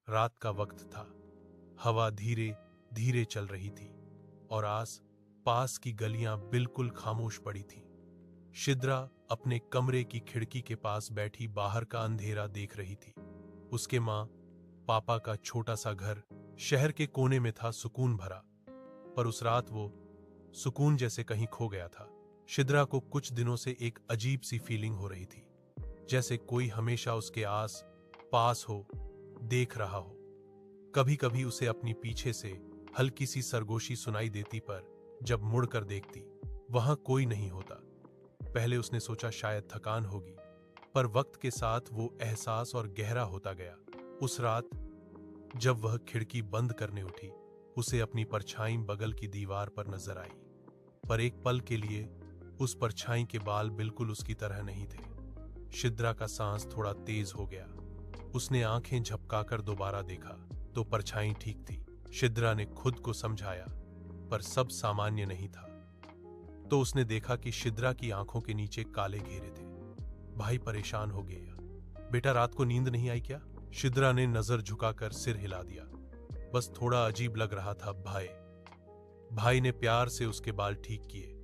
रात का वक्त था। हवा धीरे धीरे चल रही थी और आस पास की गलियां बिल्कुल खामोश पड़ी थीं। शिद्रा अपने कमरे की खिड़की के पास बैठी बाहर का अंधेरा देख रही थी। उसके माँ पापा का छोटा सा घर शहर के कोने में था, सुकून भरा। पर उस रात वो सुकून जैसे कहीं खो गया था। शिद्रा को कुछ दिनों से एक अजीब सी फीलिंग हो रही थी, जैसे कोई हमेशा उसके आस पास हो, देख रहा हो। कभी कभी उसे अपनी पीछे से हल्की सी सरगोशी सुनाई देती, पर जब मुड़कर देखती वहां कोई नहीं होता। पहले उसने सोचा शायद थकान होगी, पर वक्त के साथ वो एहसास और गहरा होता गया। उस रात जब वह खिड़की बंद करने उठी, उसे अपनी परछाई बगल की दीवार पर नजर आई। पर एक पल के लिए उस परछाई के बाल बिल्कुल उसकी तरह नहीं थे। शिद्रा का सांस थोड़ा तेज हो गया। उसने आंखें झपकाकर दोबारा देखा तो परछाई ठीक थी। शिद्रा ने खुद को समझाया, पर सब सामान्य नहीं था। तो उसने देखा कि शिद्रा की आंखों के नीचे काले घेरे थे। भाई परेशान हो गया। बेटा, रात को नींद नहीं आई क्या? शिद्रा ने नजर झुकाकर सिर हिला दिया। बस थोड़ा अजीब लग रहा था भाई। भाई ने प्यार से उसके बाल ठीक किए।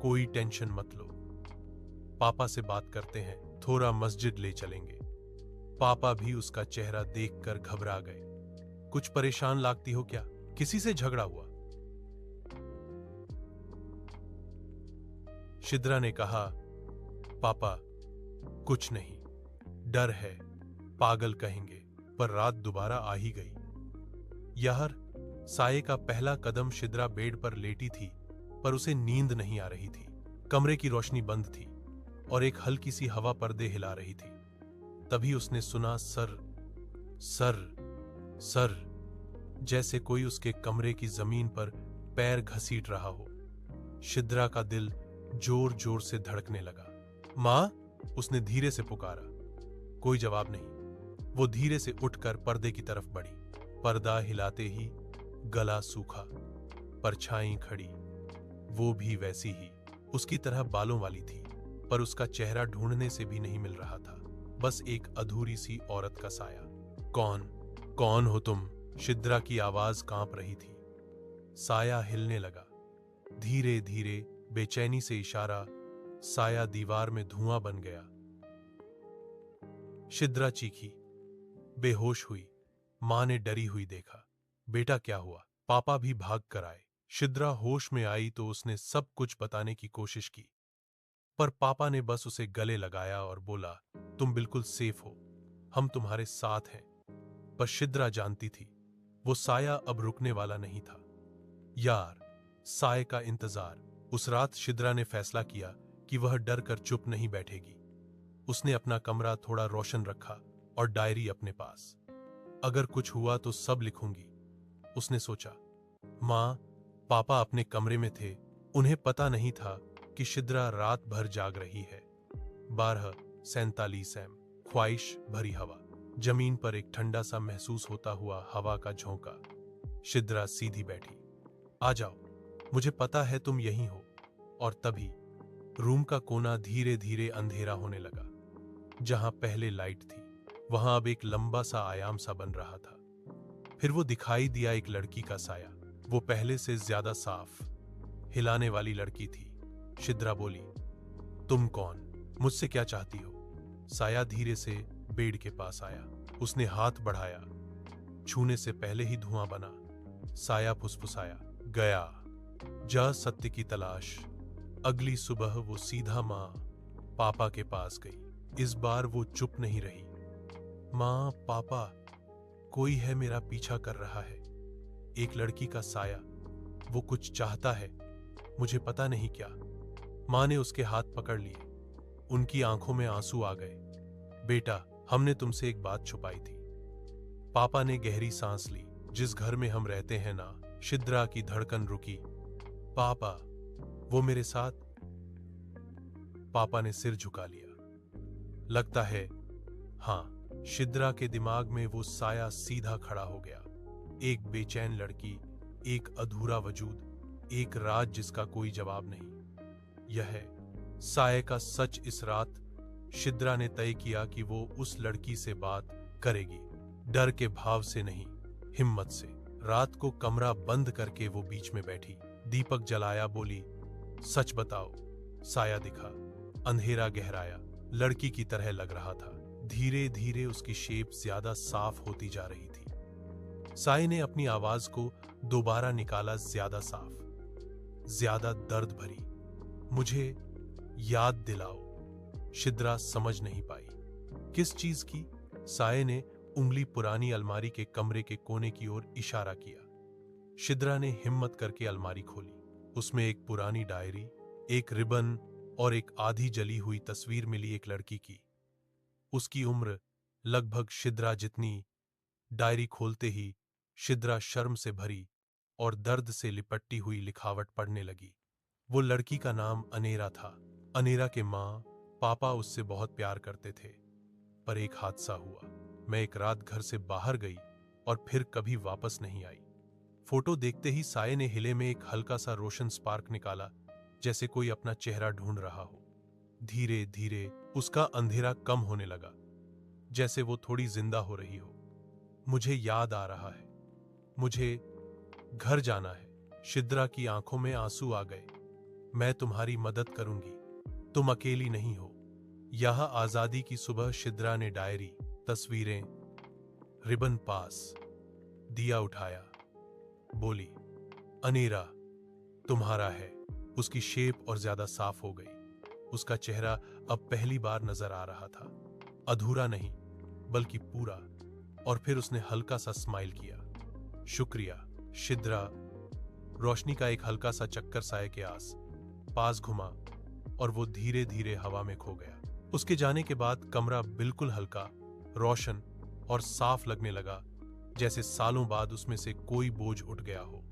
कोई टेंशन मत लो, पापा से बात करते हैं, थोड़ा मस्जिद ले चलेंगे। पापा भी उसका चेहरा देखकर घबरा गए। कुछ परेशान लगती हो क्या? किसी से झगड़ा हुआ? शिद्रा ने कहा, पापा कुछ नहीं, डर है, पागल कहेंगे। पर रात दोबारा आ ही गई। यार, साये का पहला कदम। शिद्रा बेड पर लेटी थी, पर उसे नींद नहीं आ रही थी। कमरे की रोशनी बंद थी और एक हल्की सी हवा पर्दे हिला रही थी। तभी उसने सुना सर सर सर, जैसे कोई उसके कमरे की जमीन पर पैर घसीट रहा हो। शिद्रा का दिल जोर जोर से धड़कने लगा। मां, उसने धीरे से पुकारा। कोई जवाब नहीं। वो धीरे से उठकर पर्दे की तरफ बढ़ी। पर्दा हिलाते ही गला सूखा, परछाई खड़ी, वो भी वैसी ही उसकी तरह बालों वाली थी, पर उसका चेहरा ढूंढने से भी नहीं मिल रहा था। बस एक अधूरी सी औरत का साया। कौन हो तुम? शिद्रा की आवाज कांप रही थी। साया हिलने लगा। धीरे धीरे, बेचैनी से इशारा। साया दीवार में धुआं बन गया। शिद्रा चीखी, बेहोश हुई। मां ने डरी हुई देखा। बेटा, क्या हुआ? पापा भी भाग कर आए। शिद्रा होश में आई तो उसने सब कुछ बताने की कोशिश की, पर पापा ने बस उसे गले लगाया और बोला, तुम बिल्कुल सेफ हो, हम तुम्हारे साथ हैं। पर शिद्रा जानती थी वो साया अब रुकने वाला नहीं था। यार, साये का इंतजार। उस रात शिद्रा ने फैसला किया कि वह डर कर चुप नहीं बैठेगी। उसने अपना कमरा थोड़ा रोशन रखा और डायरी अपने पास। अगर कुछ हुआ तो सब लिखूंगी, उसने सोचा। मां पापा अपने कमरे में थे। उन्हें पता नहीं था कि शिद्रा रात भर जाग रही है। 12:47 एम। ख्वाहिश भरी हवा। जमीन पर एक ठंडा सा महसूस होता हुआ हवा का झोंका। शिद्रा सीधी बैठी। आ जाओ, मुझे पता है तुम यहीं हो। और तभी रूम का कोना धीरे धीरे अंधेरा होने लगा। जहां पहले लाइट थी, वहां अब एक लंबा सा आयाम सा बन रहा था। फिर वो दिखाई दिया, एक लड़की का साया। वो पहले से ज्यादा साफ, हिलाने वाली लड़की थी। शिद्रा बोली, तुम कौन? मुझसे क्या चाहती हो? साया धीरे से बेड के पास आया। उसने हाथ बढ़ाया। छूने से पहले ही धुआं बना। साया फुसफुसाया, गया जा सत्य की तलाश। अगली सुबह वो सीधा मां पापा के पास गई। इस बार वो चुप नहीं रही। मां, पापा, कोई है, मेरा पीछा कर रहा है। एक लड़की का साया, वो कुछ चाहता है, मुझे पता नहीं क्या। मां ने उसके हाथ पकड़ लिए। उनकी आंखों में आंसू आ गए। बेटा, हमने तुमसे एक बात छुपाई थी। पापा ने गहरी सांस ली। जिस घर में हम रहते हैं ना। शिद्रा की धड़कन रुकी। पापा, वो मेरे साथ? पापा ने सिर झुका लिया। लगता है हां। शिद्रा के दिमाग में वो साया सीधा खड़ा हो गया। एक बेचैन लड़की, एक अधूरा वजूद, एक राज जिसका कोई जवाब नहीं। यह है साये का सच। इस रात शिद्रा ने तय किया कि वो उस लड़की से बात करेगी। डर के भाव से नहीं, हिम्मत से। रात को कमरा बंद करके वो बीच में बैठी, दीपक जलाया, बोली, सच बताओ। साया दिखा, अंधेरा गहराया, लड़की की तरह लग रहा था। धीरे धीरे उसकी शेप ज्यादा साफ होती जा रही थी। साये ने अपनी आवाज को दोबारा निकाला, ज्यादा साफ, ज्यादा दर्द भरी। मुझे याद दिलाओ। शिद्रा समझ नहीं पाई। किस चीज की? साये ने उंगली पुरानी अलमारी के कमरे के कोने की ओर इशारा किया। शिद्रा ने हिम्मत करके अलमारी खोली। उसमें एक पुरानी डायरी, एक रिबन और एक आधी जली हुई तस्वीर मिली, एक लड़की की। उसकी उम्र लगभग शिद्रा जितनी। डायरी खोलते ही शिद्रा शर्म से भरी और दर्द से लिपटती हुई लिखावट पढ़ने लगी। वो लड़की का नाम अनेरा था। अनेरा के माँ पापा उससे बहुत प्यार करते थे, पर एक हादसा हुआ। मैं एक रात घर से बाहर गई और फिर कभी वापस नहीं आई। फोटो देखते ही साये ने हिले में एक हल्का सा रोशन स्पार्क निकाला, जैसे कोई अपना चेहरा ढूंढ रहा हो। धीरे धीरे उसका अंधेरा कम होने लगा, जैसे वो थोड़ी जिंदा हो रही हो। मुझे याद आ रहा है, मुझे घर जाना है। शिद्रा की आंखों में आंसू आ गए। मैं तुम्हारी मदद करूंगी, तुम अकेली नहीं हो। यह आजादी की सुबह। शिद्रा ने डायरी, तस्वीरें, रिबन पास, दिया उठाया, बोली, अनेरा तुम्हारा है। उसकी शेप और ज्यादा साफ हो गई। उसका चेहरा अब पहली बार नजर आ रहा था, अधूरा नहीं बल्कि पूरा। और फिर उसने हल्का सा स्माइल किया। शुक्रिया। शिद्रा। रोशनी का एक हल्का सा चक्कर साये के पास घुमा और वो धीरे धीरे हवा में खो गया। उसके जाने के बाद कमरा बिल्कुल हल्का, रोशन और साफ लगने लगा, जैसे सालों बाद उसमें से कोई बोझ उठ गया हो।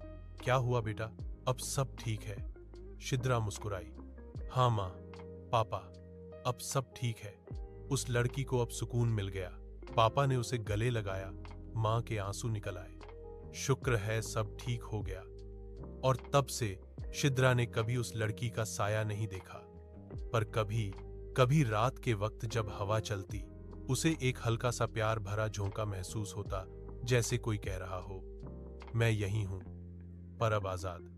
क्या हुआ बेटा? अब सब ठीक है। शिद्रा मुस्कुराई। हाँ माँ, पापा, अब सब ठीक है। उस लड़की को अब सुकून मिल गया। पापा ने उसे गले लगाया। माँ के आंसू निकल आए। शुक्र है सब ठीक हो गया। और तब से शिद्रा ने कभी उस लड़की का साया नहीं देखा, पर कभी कभी रात के वक्त जब हवा चलती, उसे एक हल्का सा प्यार भरा झोंका महसूस होता, जैसे कोई कह रहा हो, मैं यहीं हूं, पर अब आजाद।